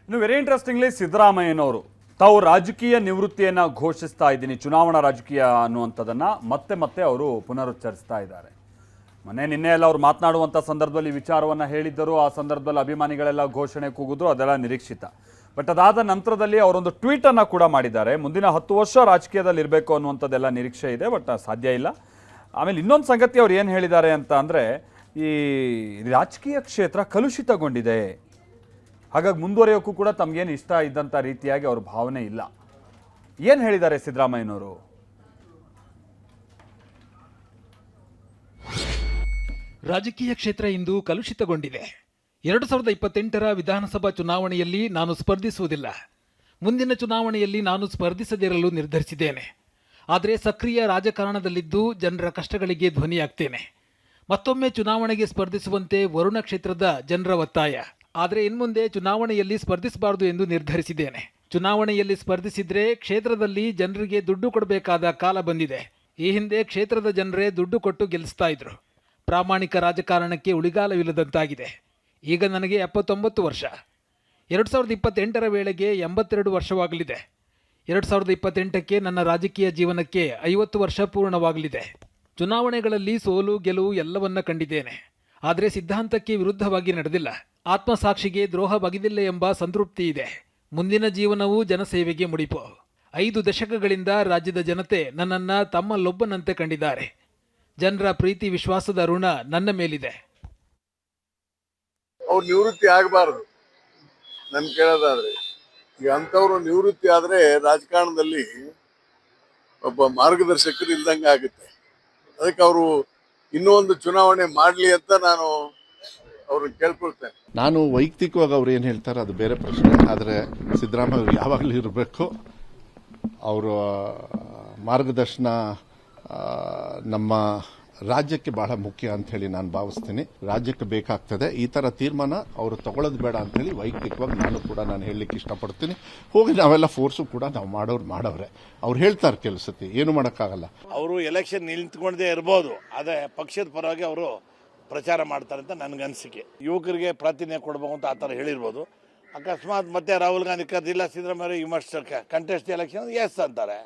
ಇನ್ನು very interestingly ಸಿದ್ದರಾಮಯ್ಯನವರು ತಾವು ರಾಜಕೀಯ ನಿವೃತ್ತಿಯನ್ನು ಘೋಷಿಸ್ತಾ ಇದ್ದೀನಿ, ಚುನಾವಣಾ ರಾಜಕೀಯ ಅನ್ನುವಂಥದ್ದನ್ನು ಮತ್ತೆ ಮತ್ತೆ ಅವರು ಪುನರುಚ್ಚರಿಸ್ತಾ ಇದ್ದಾರೆ. ನಿನ್ನೆ ಎಲ್ಲ ಅವ್ರು ಮಾತನಾಡುವಂಥ ಸಂದರ್ಭದಲ್ಲಿ ವಿಚಾರವನ್ನು ಹೇಳಿದ್ದರು. ಆ ಸಂದರ್ಭದಲ್ಲಿ ಅಭಿಮಾನಿಗಳೆಲ್ಲ ಘೋಷಣೆ ಕೂಗಿದ್ರು, ಅದೆಲ್ಲ ನಿರೀಕ್ಷಿತ. ಬಟ್ ಅದಾದ ನಂತರದಲ್ಲಿ ಅವರೊಂದು ಟ್ವೀಟನ್ನು ಕೂಡ ಮಾಡಿದ್ದಾರೆ. ಮುಂದಿನ 10 ವರ್ಷ ರಾಜಕೀಯದಲ್ಲಿ ಇರಬೇಕು ಅನ್ನುವಂಥದ್ದೆಲ್ಲ ನಿರೀಕ್ಷೆ ಇದೆ, ಬಟ್ ಸಾಧ್ಯ ಇಲ್ಲ. ಆಮೇಲೆ ಇನ್ನೊಂದು ಸಂಗತಿ ಅವ್ರು ಏನು ಹೇಳಿದ್ದಾರೆ ಅಂತ ಅಂದರೆ, ಈ ರಾಜಕೀಯ ಕ್ಷೇತ್ರ ಕಲುಷಿತಗೊಂಡಿದೆ, ಹಾಗಾಗಿ ಮುಂದುವರಿಯೋಕ್ಕೂ ಕೂಡ ತಮಗೇನು ಇಷ್ಟ ಇದ್ದಂಥ ರೀತಿಯಾಗಿ ಅವ್ರ ಭಾವನೆ ಇಲ್ಲ. ಏನು ಹೇಳಿದ್ದಾರೆ ಸಿದ್ದರಾಮಯ್ಯನವರು? ರಾಜಕೀಯ ಕ್ಷೇತ್ರ ಇಂದು ಕಲುಷಿತಗೊಂಡಿದೆ. 2028ರ ವಿಧಾನಸಭಾ ಚುನಾವಣೆಯಲ್ಲಿ ನಾನು ಸ್ಪರ್ಧಿಸುವುದಿಲ್ಲ. ಮುಂದಿನ ಚುನಾವಣೆಯಲ್ಲಿ ನಾನು ಸ್ಪರ್ಧಿಸದಿರಲು ನಿರ್ಧರಿಸಿದ್ದೇನೆ. ಆದರೆ ಸಕ್ರಿಯ ರಾಜಕಾರಣದಲ್ಲಿದ್ದು ಜನರ ಕಷ್ಟಗಳಿಗೆ ಧ್ವನಿಯಾಗ್ತೇನೆ. ಮತ್ತೊಮ್ಮೆ ಚುನಾವಣೆಗೆ ಸ್ಪರ್ಧಿಸುವಂತೆ ವರುಣ ಕ್ಷೇತ್ರದ ಜನರ ಒತ್ತಾಯ. ಆದರೆ ಇನ್ಮುಂದೆ ಚುನಾವಣೆಯಲ್ಲಿ ಸ್ಪರ್ಧಿಸಬಾರದು ಎಂದು ನಿರ್ಧರಿಸಿದ್ದೇನೆ. ಚುನಾವಣೆಯಲ್ಲಿ ಸ್ಪರ್ಧಿಸಿದ್ರೆ ಕ್ಷೇತ್ರದಲ್ಲಿ ಜನರಿಗೆ ದುಡ್ಡು ಕೊಡಬೇಕಾದ ಕಾಲ ಬಂದಿದೆ. ಈ ಹಿಂದೆ ಕ್ಷೇತ್ರದ ಜನರೇ ದುಡ್ಡು ಕೊಟ್ಟು ಗೆಲ್ಲಿಸ್ತಾ ಇದ್ರು. ಪ್ರಾಮಾಣಿಕ ರಾಜಕಾರಣಕ್ಕೆ ಉಳಿಗಾಲವಿಲ್ಲದಂತಾಗಿದೆ. ಈಗ ನನಗೆ 79 ವರ್ಷ. 2028ರ ವೇಳೆಗೆ 82 ವರ್ಷವಾಗಲಿದೆ. 2028ಕ್ಕೆ ನನ್ನ ರಾಜಕೀಯ ಜೀವನಕ್ಕೆ 50 ವರ್ಷ ಪೂರ್ಣವಾಗಲಿದೆ. ಚುನಾವಣೆಗಳಲ್ಲಿ ಸೋಲು ಗೆಲುವು ಎಲ್ಲವನ್ನ ಕಂಡಿದ್ದೇನೆ. ಆದರೆ ಸಿದ್ಧಾಂತಕ್ಕೆ ವಿರುದ್ಧವಾಗಿ ನಡೆದಿಲ್ಲ. ಆತ್ಮಸಾಕ್ಷಿಗೆ ದ್ರೋಹ ಬಗೆದಿಲ್ಲ ಎಂಬ ಸಂತೃಪ್ತಿ ಇದೆ. ಮುಂದಿನ ಜೀವನವೂ ಜನಸೇವೆಗೆ ಮುಡಿಪು. 5 ದಶಕಗಳಿಂದ ರಾಜ್ಯದ ಜನತೆ ನನ್ನನ್ನು ತಮ್ಮಲ್ಲೊಬ್ಬನಂತೆ ಕಂಡಿದ್ದಾರೆ. ಜನರ ಪ್ರೀತಿ ವಿಶ್ವಾಸದ ಋಣ ನನ್ನ ಮೇಲಿದೆ. ಅವ್ರು ನಿವೃತ್ತಿ ಆಗಬಾರ್ದು ನನ್ ಕೇಳೋದಾದ್ರೆ. ಈಗ ಅಂಥವ್ರು ನಿವೃತ್ತಿ ಆದ್ರೆ ರಾಜಕಾರಣದಲ್ಲಿ ಒಬ್ಬ ಮಾರ್ಗದರ್ಶಕರು ಇಲ್ದಂಗೆ ಆಗುತ್ತೆ. ಅದಕ್ಕೆ ಅವರು ಇನ್ನೂ ಒಂದು ಚುನಾವಣೆ ಮಾಡಲಿ ಅಂತ ನಾನು ಅವ್ರನ್ನ ಕೇಳ್ಕೊಳ್ತೇನೆ. ನಾನು ವೈಯಕ್ತಿಕವಾಗಿ ಅವ್ರು ಏನು ಹೇಳ್ತಾರೆ ಅದು ಬೇರೆ ಪ್ರಶ್ನೆ. ಆದರೆ ಸಿದ್ದರಾಮಯ್ಯ ಅವರು ಯಾವಾಗಲೂ ಇರಬೇಕು. ಅವರ ಮಾರ್ಗದರ್ಶನ ನಮ್ಮ ರಾಜ್ಯಕ್ಕೆ ಬಹಳ ಮುಖ್ಯ ಅಂತ ಹೇಳಿ ನಾನು ಭಾವಿಸ್ತೀನಿ. ರಾಜ್ಯಕ್ಕೆ ಬೇಕಾಗ್ತದೆ. ಈ ತರ ತೀರ್ಮಾನ ಅವರು ತಗೊಳ್ಳೋದು ಬೇಡ ಅಂತ ಹೇಳಿ ವೈಯಕ್ತಿಕವಾಗಿ ನಾನು ಹೇಳಲಿಕ್ಕೆ ಇಷ್ಟಪಡ್ತೀನಿ. ಹೋಗಿ ನಾವೆಲ್ಲ ಫೋರ್ಸು ಕೂಡ ನಾವು ಮಾಡವ್ರೆ. ಅವ್ರು ಹೇಳ್ತಾರೆ ಕೆಲಸತಿ ಏನು ಮಾಡೋಕ್ಕಾಗಲ್ಲ. ಅವರು ಎಲೆಕ್ಷನ್ ನಿಂತ್ಕೊಂಡೇ ಇರ್ಬೋದು, ಆದರೆ ಪಕ್ಷದ ಪರವಾಗಿ ಅವರು ಪ್ರಚಾರ ಮಾಡ್ತಾರೆ ಅಂತ ನನಗನ್ಸಿಕೆ. ಯುವಕರಿಗೆ ಪ್ರಾತಿನಿಧ್ಯ ಕೊಡಬೇಕು ಅಂತ ಆ ಥರ ಹೇಳಿರ್ಬೋದು. ಅಕಸ್ಮಾತ್ ಮತ್ತೆ ರಾಹುಲ್ ಗಾಂಧಿ ಕರೆದಿಲ್ಲ, Siddaramaiah you must contest election yes ಅಂತಾರೆ.